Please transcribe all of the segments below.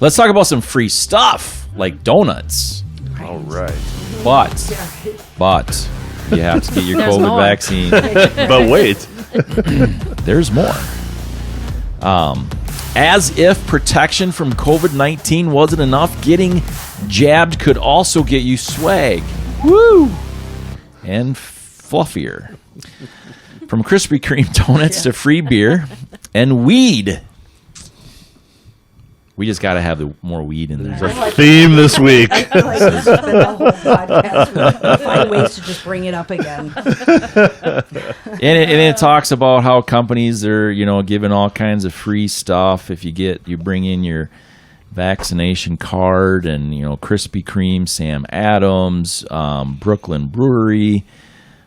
Let's talk about some free stuff like donuts. All right. But you have to get your COVID vaccine. But wait. There's more. As if protection from COVID-19 wasn't enough, getting jabbed could also get you swag. Woo! And fluffier. From Krispy Kreme donuts to free beer and weed. We just got to have more weed in there. There's a theme this week. I feel like we spent the whole podcast find ways to just bring it up again. And it talks about how companies are, giving all kinds of free stuff if you bring in your vaccination card, and Krispy Kreme, Sam Adams, Brooklyn Brewery.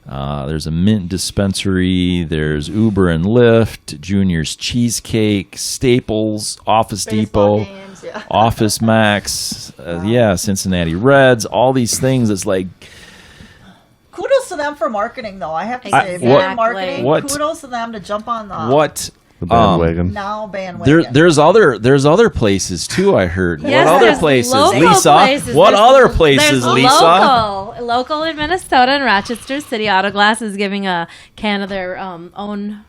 There's a Mint dispensary. There's Uber and Lyft, Junior's Cheesecake, Staples, Office Baseball Depot, games, yeah. Office Max, Cincinnati Reds. All these things. It's like, Kudos to them for marketing, though. I have to say, Exactly. for marketing, What- kudos to them to jump on the The bandwagon. now bandwagon. there's other places too. I heard. Yes, what other there's places, local Lisa? places. What There's- other places, there's Lisa? Local in Minnesota and Rochester. City Auto Glass is giving a can of their own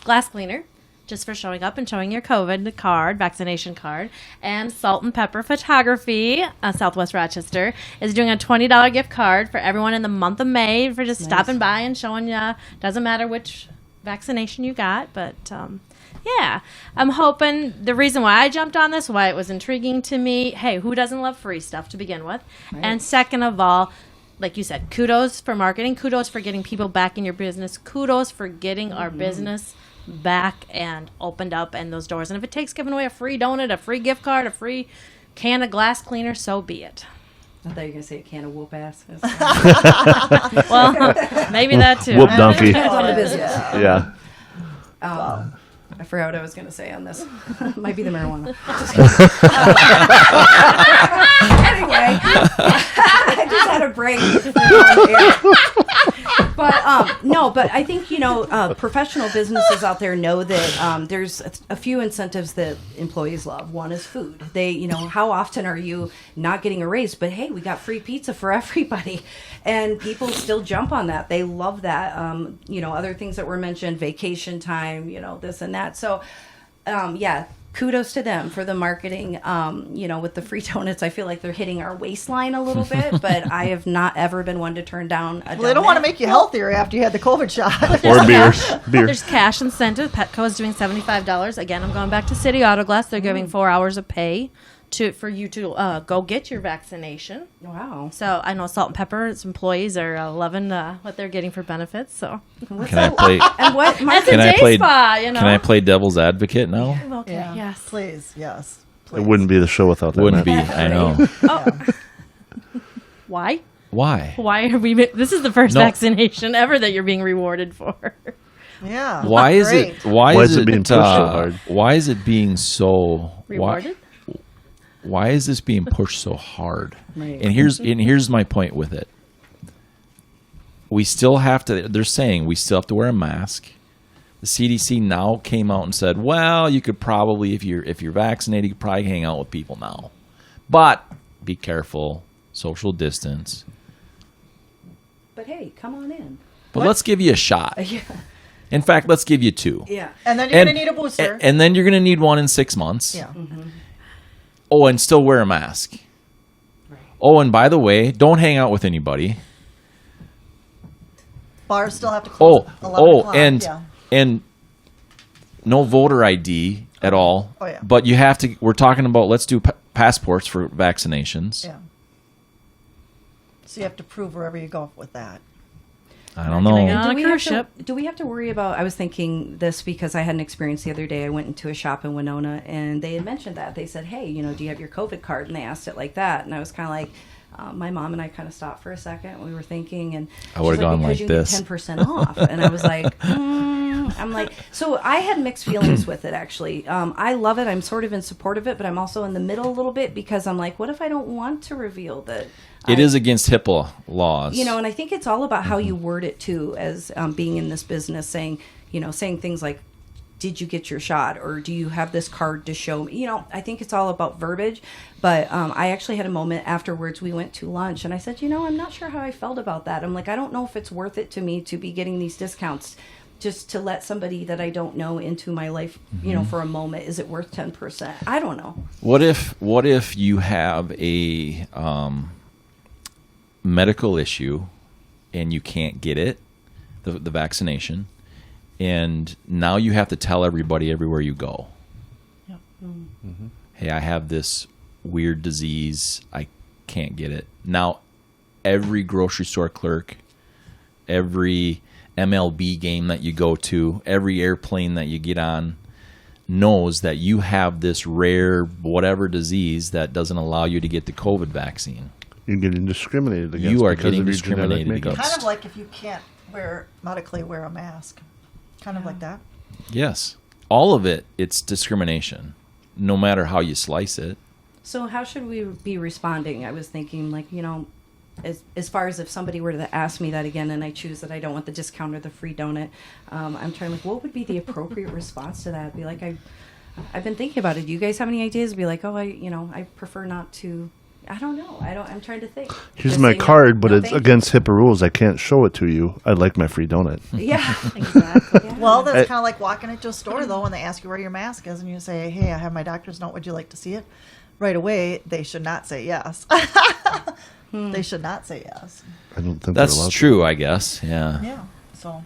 glass cleaner just for showing up and showing your COVID card, vaccination card. And Salt and Pepper Photography, Southwest Rochester, is doing a $20 gift card for everyone in the month of May for just stopping by and showing you. Doesn't matter which vaccination you got, but yeah, I'm hoping the reason why I jumped on this, why it was intriguing to me, hey, who doesn't love free stuff to begin with? Right. And second of all, like you said, kudos for marketing, kudos for getting people back in your business, kudos for getting our business back and opened up and those doors. And if it takes giving away a free donut, a free gift card, a free can of glass cleaner, so be it. I thought you were going to say a can of whoop ass. Well, maybe that too. Whoop donkey. Depends on the business. Yeah. I forgot what I was going to say on this. Might be the marijuana. Anyway, I just had a break. But I think, professional businesses out there know that there's a few incentives that employees love. One is food. They, how often are you not getting a raise? But hey, we got free pizza for everybody. And people still jump on that. They love that. Other things that were mentioned, vacation time, this and that. So, kudos to them for the marketing. With the free donuts, I feel like they're hitting our waistline a little bit, but I have not ever been one to turn down a donut. Well, they don't want to make you healthier after you had the COVID shot. Or beer. There's cash incentive. Petco is doing $75. Again, I'm going back to City Auto Glass. They're giving 4 hours of pay for you to go get your vaccination. Wow. So I know Salt and Pepper's employees are loving what they're getting for benefits. So Can I play? And what that's Can a I day play? spa, Can I play devil's advocate now? Okay, Yeah. yes. Please, yes. It wouldn't be the show without that. Wouldn't be. Matt. I know. Why? Why? Why are we? This is the first No. vaccination ever that you're being rewarded for. Yeah. Why is Great. it? Why is it being pushed so hard? Why is it being so Rewarded? Why is this being pushed so hard? Right. And here's my point with it. We still have to. They're saying we still have to wear a mask. The CDC now came out and said, well, you could probably, if you're vaccinated, you could probably hang out with people now, but be careful, social distance. But hey, come on in. But let's give you a shot. Yeah. In fact, let's give you 2. Yeah. And then you're going to need a booster. And then you're going to need one in 6 months. Yeah. Oh, and still wear a mask. Right. Oh, and by the way, don't hang out with anybody. Bars still have to close. 11 o'clock. And no voter ID at all. Oh, yeah. But you have to. We're talking about let's do passports for vaccinations. Yeah. So you have to prove wherever you go with that. I don't Can I know. go on a Do we cruise have to- ship? Do we have to worry about? I was thinking this because I had an experience the other day. I went into a shop in Winona, and they had mentioned that. They said, "Hey, do you have your COVID card?" And they asked it like that, and I was kind of like, my mom and I kind of stopped for a second. We were thinking, and I would've gone like you this. Get 10% off, and I was like, I'm like, so I had mixed feelings with it actually. I love it. I'm sort of in support of it, but I'm also in the middle a little bit because I'm like, what if I don't want to reveal that? It is against HIPAA laws. And I think it's all about how you word it too, as being in this business, saying things like, did you get your shot, or do you have this card to show me? You know, I think it's all about verbiage. But I actually had a moment afterwards. We went to lunch, and I said, you know, I'm not sure how I felt about that. I'm like, I don't know if it's worth it to me to be getting these discounts just to let somebody that I don't know into my life, you know, for a moment. Is it worth 10%? I don't know. What if you have a medical issue and you can't get it, the vaccination, and now you have to tell everybody everywhere you go, Yep. hey, I have this weird disease, I can't get it. Now, every grocery store clerk, every MLB game that you go to, every airplane that you get on knows that you have this rare whatever disease that doesn't allow you to get the COVID vaccine. You're getting discriminated against. You are because getting of your genetic discriminated makeup. against. Kind of like if you can't medically wear a mask. Kind of like that. Yes. All of it, it's discrimination, no matter how you slice it. So how should we be responding? I was thinking, like, you know, as far as if somebody were to ask me that again and I choose that I don't want the discount or the free donut, I'm trying, like, what would be the appropriate response to that? Be like, I've been thinking about it. Do you guys have any ideas? Be like, oh, I prefer not to. I don't know. I'm trying to think. Here's Just my say no. card, but No, it's thank against HIPAA rules. I can't show it to you. I'd like my free donut. you. Yeah, exactly. Yeah. Well, that's kind of like walking into a store, though, when they ask you where your mask is, and you say, hey, I have my doctor's note. Would you like to see it? Right away, they should not say yes. They should not say yes. I don't think they're allowed That's to. true, I guess. Yeah. Yeah. So,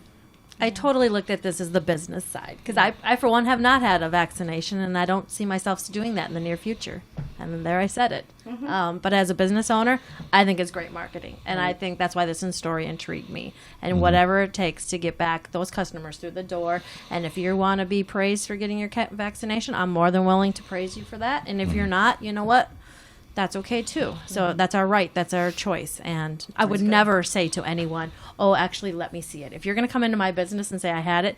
I totally looked at this as the business side because I, for one, have not had a vaccination, and I don't see myself doing that in the near future. And then there I said it. But as a business owner, I think it's great marketing, and I think that's why this story intrigued me. And whatever it takes to get back those customers through the door, and if you want to be praised for getting your vaccination, I'm more than willing to praise you for that. And if you're not, you know what? That's okay too. So that's our right. That's our choice. And I would never say to anyone, oh, actually, let me see it. If you're going to come into my business and say I had it,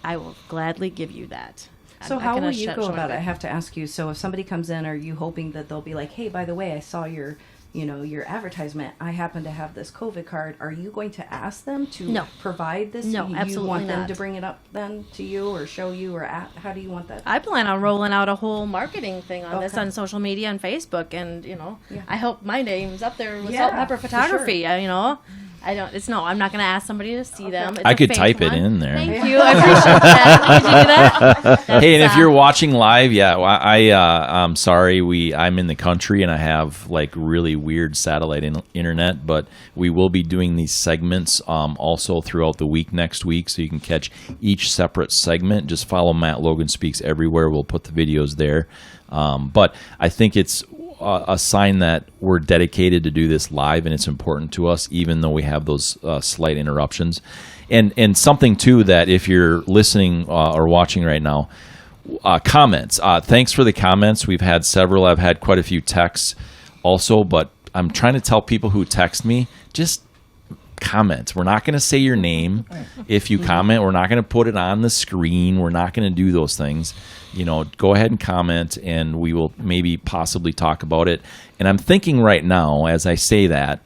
I will gladly give you that. So I'm not how gonna will you go show about it? I my- have to ask you. So if somebody comes in, are you hoping that they'll be like, hey, by the way, I saw your advertisement. I happen to have this COVID card. Are you going to ask them to No. provide this? No, You absolutely want them not. to bring it up then to you or show you, or how do you want that? I plan on rolling out a whole marketing thing on this Okay. on social media and Facebook, and Yeah. I hope my name's up there with Yeah, Salt and Pepper for Photography. I'm not going to ask somebody to see them. It's I a could fake type it one. in there. Thank you. I appreciate that. Could you do that? Hey, and if That's, you're watching live, yeah, I'm sorry. I'm in the country and I have like really weird satellite internet, but we will be doing these segments also throughout the week next week, so you can catch each separate segment. Just follow Matt Logan Speaks everywhere. We'll put the videos there. But I think it's a sign that we're dedicated to do this live, and it's important to us, even though we have those slight interruptions. And something too that if you're listening or watching right now, comments. Thanks for the comments. We've had several. I've had quite a few texts also, but I'm trying to tell people who text me, just comment. We're not going to say your name if you comment. We're not going to put it on the screen. We're not going to do those things. Go ahead and comment, and we will maybe possibly talk about it. And I'm thinking right now, as I say that,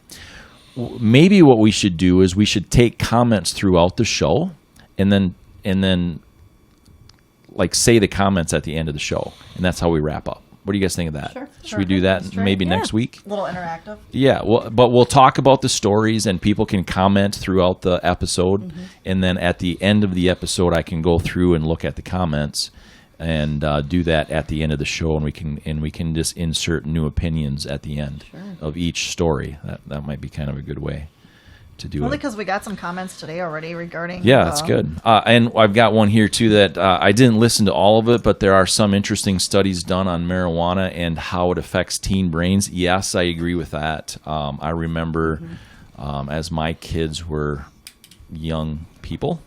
maybe what we should do is we should take comments throughout the show, and then like say the comments at the end of the show, and that's how we wrap up. What do you guys think of that? Sure. Should we do that maybe next week? a little interactive. Yeah, but we'll talk about the stories, and people can comment throughout the episode, and then at the end of the episode, I can go through and look at the comments, and do that at the end of the show, and we can just insert new opinions at the end of each story. That might be kind of a good way to do Only it. because we got some comments today already regarding. Yeah, that's good. And I've got one here, too, that I didn't listen to all of it, but there are some interesting studies done on marijuana and how it affects teen brains. Yes, I agree with that. I remember as my kids were young people,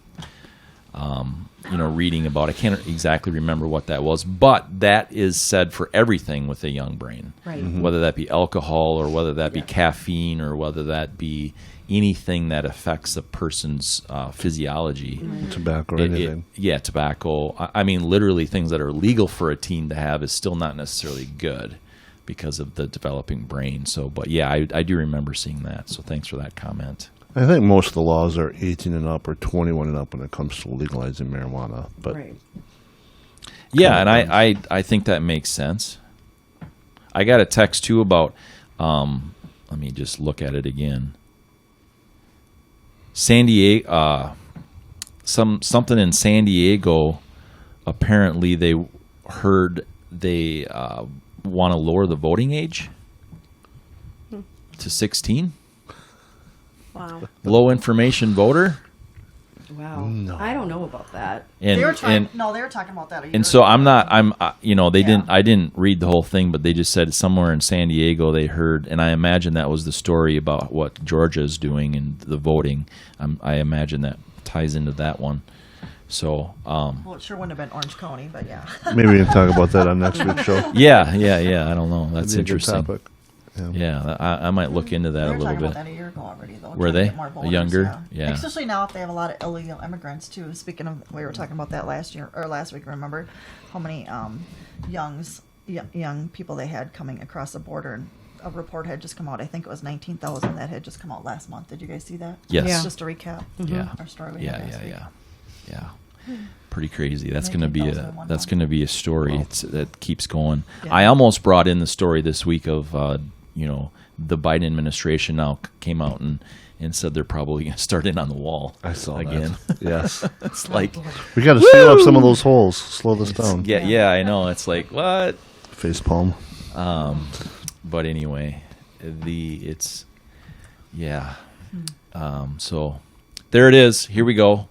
reading about, I can't exactly remember what that was, but that is said for everything with a young brain. Right. Whether that be alcohol or whether that be caffeine or whether that be anything that affects a person's physiology. Tobacco or anything. Tobacco. I mean, literally things that are legal for a teen to have is still not necessarily good because of the developing brain. So, but yeah, I do remember seeing that. So thanks for that comment. I think most of the laws are 18 and up or 21 and up when it comes to legalizing marijuana. But Right. Yeah, and I think that makes sense. I got a text too about, let me just look at it again. San Diego, something in San Diego. Apparently, they heard they want to lower the voting age to 16. Wow. Low information voter. Wow. I don't know about that. And They were trying. and No, they were talking about that. A year and so ago. they Yeah. didn't. I didn't read the whole thing, but they just said somewhere in San Diego they heard, and I imagine that was the story about what Georgia is doing and the voting. I imagine that ties into that one. So, Well, it sure wouldn't have been Orange County, but yeah. maybe we can talk about that on next week's show. yeah. I don't know. That's That'd be a good interesting. topic. Yeah, I might look into that They a were little talking bit. about that a year ago already, though. Were trying to they? get more voters, Younger? Yeah. Especially now if they have a lot of illegal immigrants too. Speaking of, we were talking about that last week. Remember how many young people they had coming across the border, and a report had just come out. I think it was 19,000 that had just come out last month. Did you guys see that? Yes. Yeah. Just to recap. Yeah. Our story we had last week. Pretty crazy. That's Making going to be those in one month. a story. That keeps going. Yeah. I almost brought in the story this week of the Biden administration now came out and said they're probably going to start in on the wall. I saw again. that. Yes. It's like We got to seal up some of those holes. Slow this down. yeah, I know. It's like what? Face palm. But anyway, so there it is. Here we go.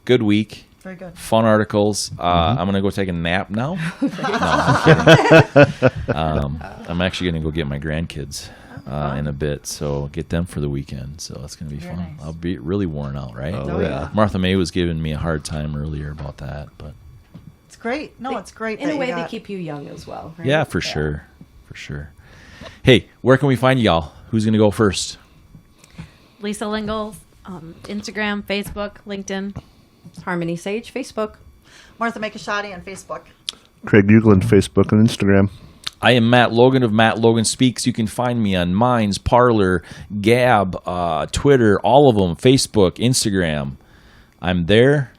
Good week. Very good. Fun articles. I'm gonna go take a nap now. No, I'm kidding. I'm actually gonna go get my grandkids in a bit, so get them for the weekend. So it's gonna be Very fun. nice. I'll be really worn out, right? Oh, yeah. Martha May was giving me a hard time earlier about that, but It's great. No, it's great. In that a you way, they got- keep you young as well. Right? yeah, for sure. Hey, where can we find y'all? Who's gonna go first? Lisa Lingle, Instagram, Facebook, LinkedIn. Harmony Sage, Facebook. Martha Makashadi on Facebook. Craig Euclid, Facebook and Instagram. I am Matt Logan of Matt Logan Speaks. You can find me on Minds, Parlor, Gab, Twitter, all of them, Facebook, Instagram. I'm there.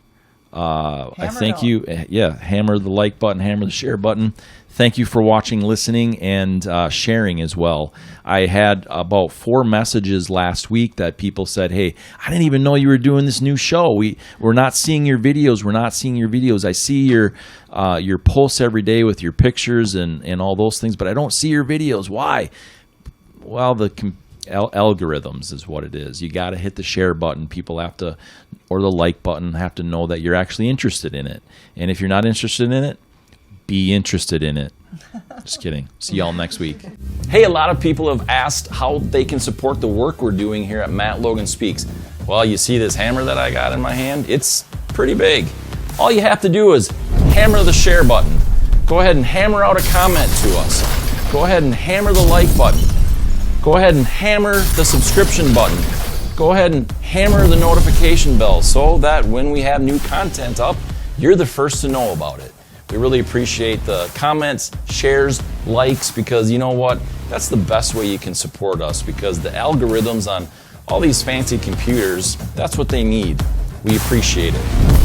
I Hammer thank it you. Yeah, hammer the like button, hammer the share button. Thank you for watching, listening, and sharing as well. I had about 4 messages last week that people said, hey, I didn't even know you were doing this new show. We're not seeing your videos. I see your posts every day with your pictures and all those things, but I don't see your videos. Why? Well, the algorithms is what it is. You got to hit the share button. People have to, or the like button, have to know that you're actually interested in it. And if you're not interested in it, be interested in it. Just kidding. See y'all next week. Hey, a lot of people have asked how they can support the work we're doing here at Matt Logan Speaks. Well, you see this hammer that I got in my hand? It's pretty big. All you have to do is hammer the share button. Go ahead and hammer out a comment to us. Go ahead and hammer the like button. Go ahead and hammer the subscription button. Go ahead and hammer the notification bell so that when we have new content up, you're the first to know about it. We really appreciate the comments, shares, likes, because you know what? That's the best way you can support us, because the algorithms on all these fancy computers, that's what they need. We appreciate it.